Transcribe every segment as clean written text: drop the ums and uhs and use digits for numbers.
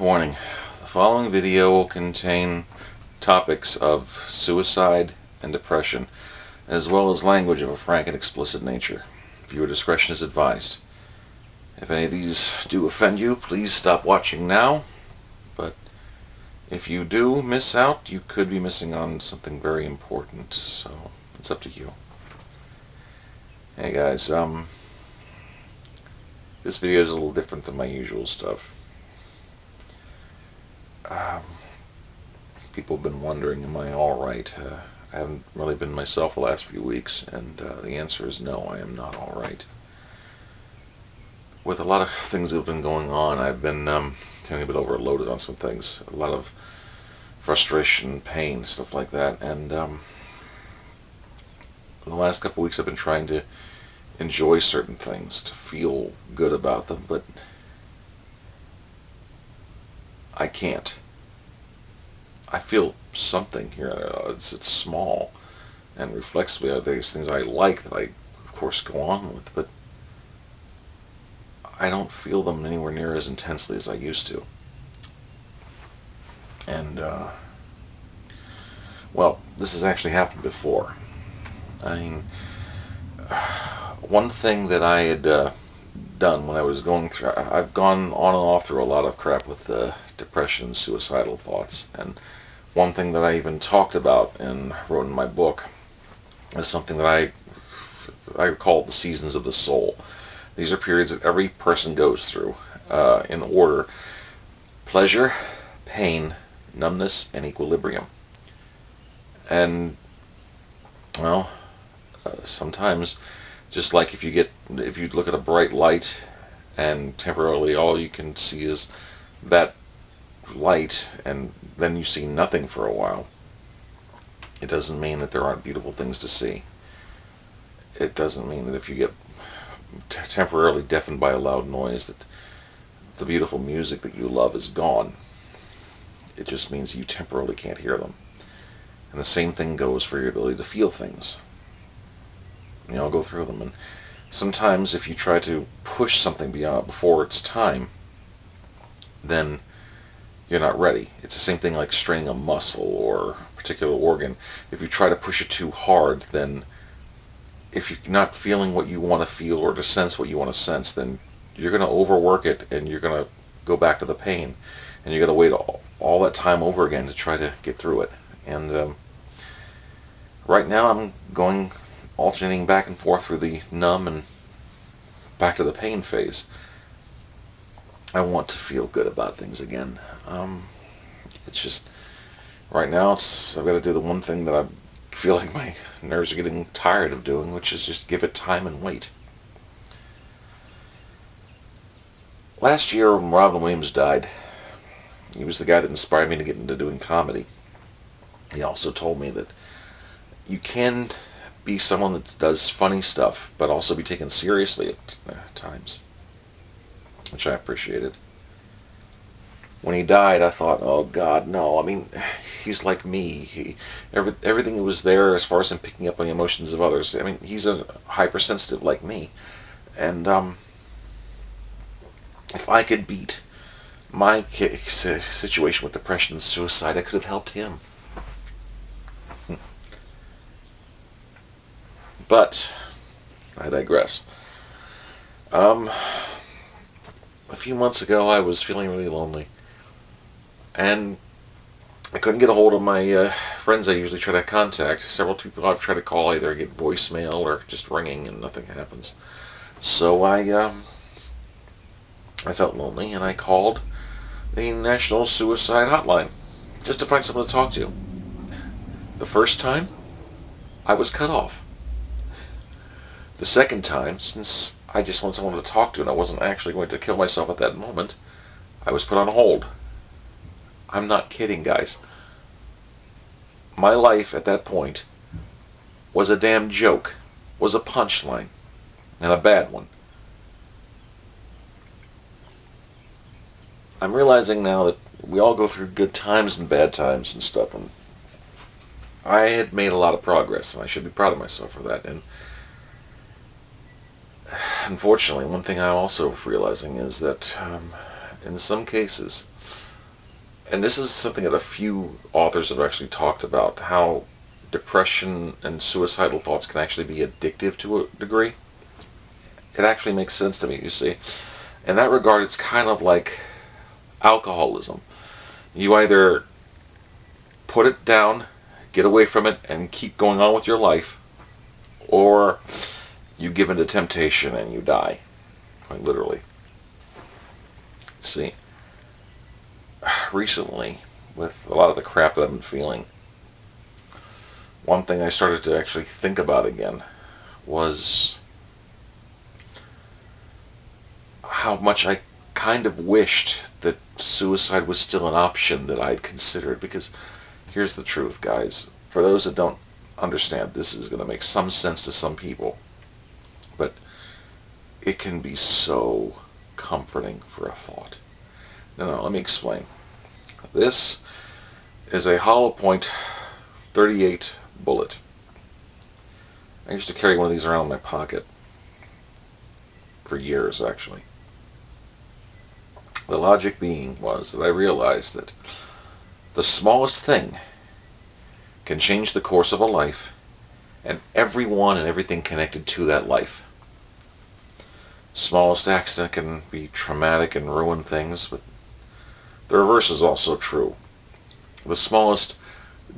Warning. The following video will contain topics of suicide and depression, as well as language of a frank and explicit nature. Viewer discretion is advised. If any of these do offend you, please stop watching now. But if you do miss out, you could be missing on something very important, so it's up to you. Hey guys, this video is a little different than my usual stuff. People have been wondering, am I alright? I haven't really been myself the last few weeks, and the answer is no, I am not alright. With a lot of things that have been going on, I've been feeling a bit overloaded on some things. A lot of frustration, pain, stuff like that, and in the last couple of weeks I've been trying to enjoy certain things, to feel good about them, but I can't. I feel something here. It's small, and reflexively there's things I like that I, of course, go on with, but I don't feel them anywhere near as intensely as I used to. And, well, this has actually happened before. I mean, one thing that I had done when I was going through, I've gone on and off through a lot of crap with depression, suicidal thoughts, and one thing that I even talked about and wrote in my book is something that I call the seasons of the soul. These are periods that every person goes through in order: pleasure, pain, numbness, and equilibrium. And, well, sometimes, just like if you look at a bright light and temporarily all you can see is that light, and then you see nothing for a while, it doesn't mean that there aren't beautiful things to see. It doesn't mean that if you get temporarily deafened by a loud noise that the beautiful music that you love is gone. It just means you temporarily can't hear them. And the same thing goes for your ability to feel things. You know, go through them, and sometimes if you try to push something before it's time, then you're not ready. It's the same thing like straining a muscle or a particular organ. If you try to push it too hard, then if you're not feeling what you want to feel or to sense what you want to sense, then you're going to overwork it, and you're going to go back to the pain, and you're going to wait all that time over again to try to get through it. And right now I'm alternating back and forth through the numb and back to the pain phase. I want to feel good about things again. It's just, right now I've got to do the one thing that I feel like my nerves are getting tired of doing, which is just give it time and wait. Last year when Robin Williams died, he was the guy that inspired me to get into doing comedy. He also told me that you can be someone that does funny stuff, but also be taken seriously at times, which I appreciated. When he died, I thought, oh God, no. I mean, he's like me. Everything that was there as far as him picking up on the emotions of others. I mean, he's a hypersensitive like me. And if I could beat my situation with depression and suicide, I could have helped him. But I digress. A few months ago, I was feeling really lonely, and I couldn't get a hold of my friends I usually try to contact. Several people I've tried to call, either get voicemail or just ringing, and nothing happens. So I felt lonely, and I called the National Suicide Hotline just to find someone to talk to. The first time, I was cut off. The second time, since I just wanted someone to talk to and I wasn't actually going to kill myself at that moment, I was put on hold. I'm not kidding, guys. My life at that point was a damn joke, was a punchline, and a bad one. I'm realizing now that we all go through good times and bad times and stuff, and I had made a lot of progress, and I should be proud of myself for that. And unfortunately, one thing I'm also realizing is that in some cases, and this is something that a few authors have actually talked about, how depression and suicidal thoughts can actually be addictive to a degree. It actually makes sense to me, you see. In that regard, it's kind of like alcoholism. You either put it down, get away from it, and keep going on with your life, or you give in to temptation and you die. Quite literally. See, recently, with a lot of the crap that I've been feeling, one thing I started to actually think about again was how much I kind of wished that suicide was still an option that I'd considered. Because here's the truth, guys. For those that don't understand, this is going to make some sense to some people. But it can be so comforting for a thought. No, let me explain. This is a hollow point 38 bullet. I used to carry one of these around in my pocket for years, actually. The logic being was that I realized that the smallest thing can change the course of a life and everyone and everything connected to that life. Smallest accident can be traumatic and ruin things, but the reverse is also true. The smallest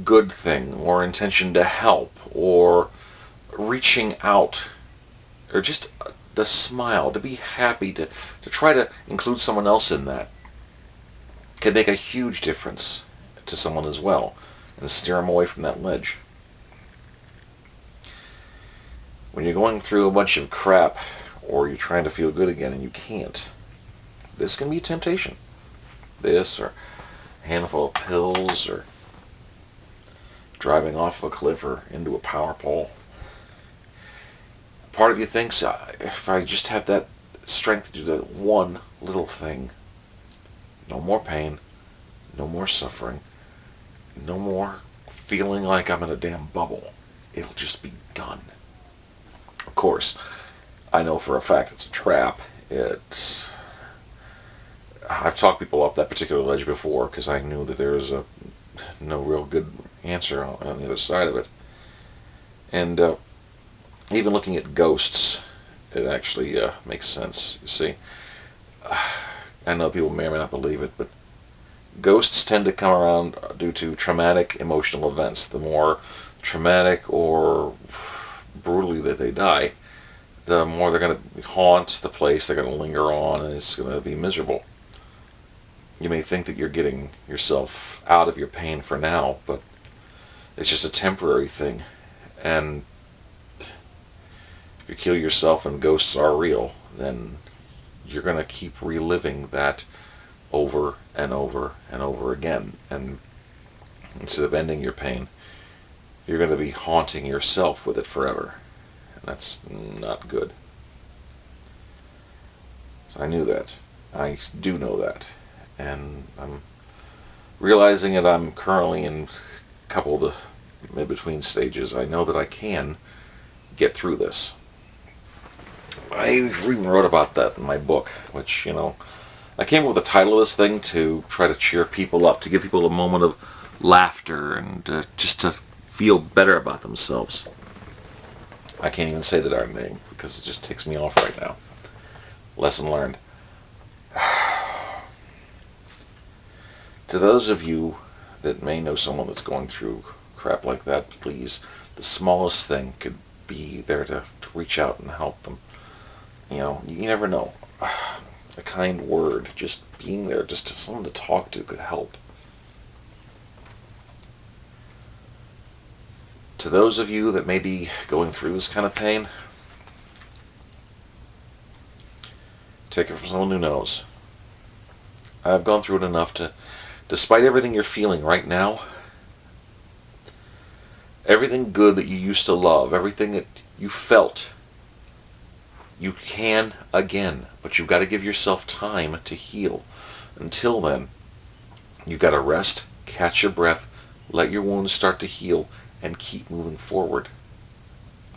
good thing or intention to help or reaching out or just the smile, to be happy, to try to include someone else in that can make a huge difference to someone as well and steer them away from that ledge. When you're going through a bunch of crap or you're trying to feel good again and you can't, this can be a temptation. This or a handful of pills or driving off a cliff or into a power pole. Part of you thinks, if I just have that strength to do that one little thing, no more pain, no more suffering, no more feeling like I'm in a damn bubble. It'll just be done. Of course, I know for a fact it's a trap. I've talked people off that particular ledge before because I knew that there was no real good answer on the other side of it. And even looking at ghosts, it actually makes sense. You see, I know people may or may not believe it, but ghosts tend to come around due to traumatic emotional events. The more traumatic or brutally that they die, the more they're going to haunt the place, they're going to linger on, and it's going to be miserable. You may think that you're getting yourself out of your pain for now, but it's just a temporary thing. And if you kill yourself and ghosts are real, then you're going to keep reliving that over and over and over again. And instead of ending your pain, you're going to be haunting yourself with it forever. And that's not good. So I knew that. I do know that. And I'm realizing that I'm currently in a couple of the mid-between stages. I know that I can get through this. I even wrote about that in my book, which, I came up with the title of this thing to try to cheer people up, to give people a moment of laughter and just to feel better about themselves. I can't even say the darn name because it just ticks me off right now. Lesson learned. To those of you that may know someone that's going through crap like that, please, the smallest thing could be there to reach out and help them. You never know. A kind word, just being there, just someone to talk to could help. To those of you that may be going through this kind of pain, take it from someone who knows. I've gone through it enough to, despite everything you're feeling right now, everything good that you used to love, everything that you felt, you can again, but you've got to give yourself time to heal. Until then, you've got to rest, catch your breath, let your wounds start to heal, and keep moving forward.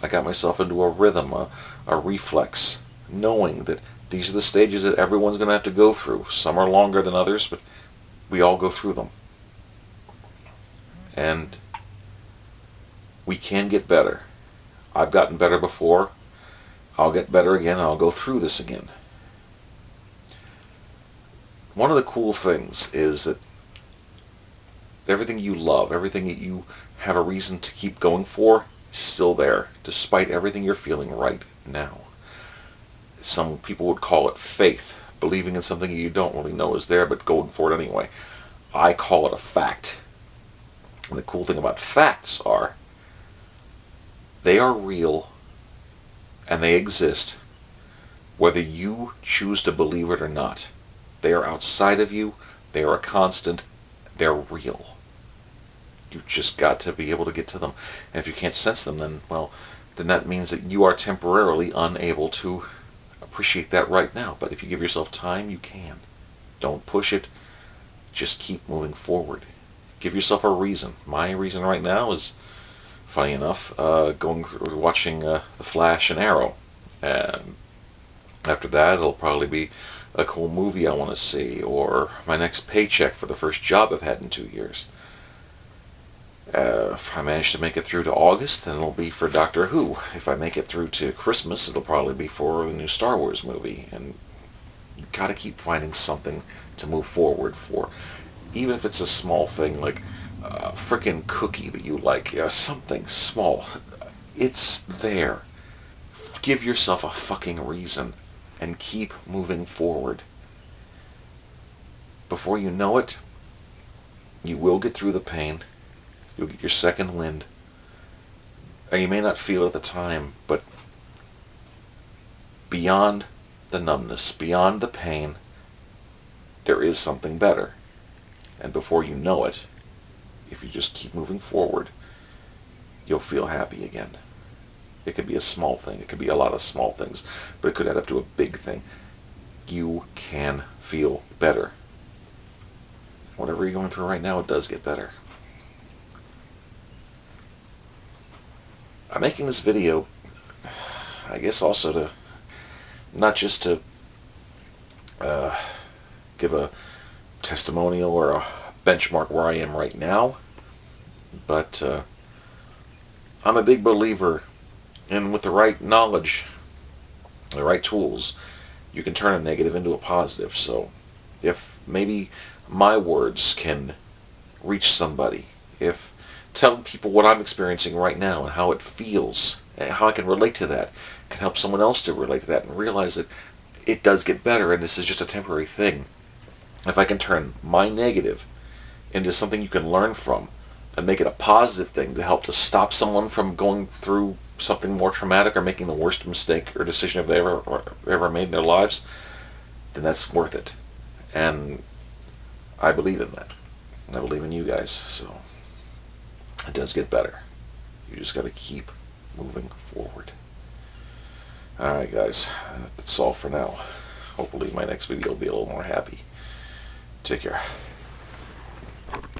I got myself into a rhythm, a reflex, knowing that These are the stages that everyone's going to have to go through. Some are longer than others, but we all go through them. And we can get better. I've gotten better before. I'll get better again. I'll go through this again. One of the cool things is that everything you love, everything that you have a reason to keep going for, is still there, despite everything you're feeling right now. Some people would call it faith, believing in something you don't really know is there, but going for it anyway. I call it a fact. And the cool thing about facts are, they are real, and they exist, whether you choose to believe it or not. They are outside of you, they are a constant, they're real. You've just got to be able to get to them. And if you can't sense them, then that means that you are temporarily unable to appreciate that right now. But if you give yourself time, you can. Don't push it. Just keep moving forward. Give yourself a reason. My reason right now is, funny enough, watching The Flash and Arrow. And after that, it'll probably be a cool movie I want to see, or my next paycheck for the first job I've had in 2 years. If I manage to make it through to August, then it'll be for Doctor Who. If I make it through to Christmas, it'll probably be for the new Star Wars movie. And you've got to keep finding something to move forward for. Even if it's a small thing like a frickin' cookie that you like, something small. It's there. Give yourself a fucking reason and keep moving forward. Before you know it, you will get through the pain. You'll get your second wind. And you may not feel it at the time, but beyond the numbness, beyond the pain, there is something better. And before you know it, if you just keep moving forward, you'll feel happy again. It could be a small thing. It could be a lot of small things. But it could add up to a big thing. You can feel better. Whatever you're going through right now, it does get better. I'm making this video, I guess also to, not just to give a testimonial or a benchmark where I am right now, but I'm a big believer in, with the right knowledge, the right tools, you can turn a negative into a positive. So if maybe my words can reach somebody, if telling people what I'm experiencing right now and how it feels, and how I can relate to that, can help someone else to relate to that and realize that it does get better and this is just a temporary thing. If I can turn my negative into something you can learn from and make it a positive thing to help to stop someone from going through something more traumatic or making the worst mistake or decision they've ever made in their lives, then that's worth it. And I believe in that. And I believe in you guys. So it does get better. You just got to keep moving forward. Alright guys, that's all for now. Hopefully my next video will be a little more happy. Take care.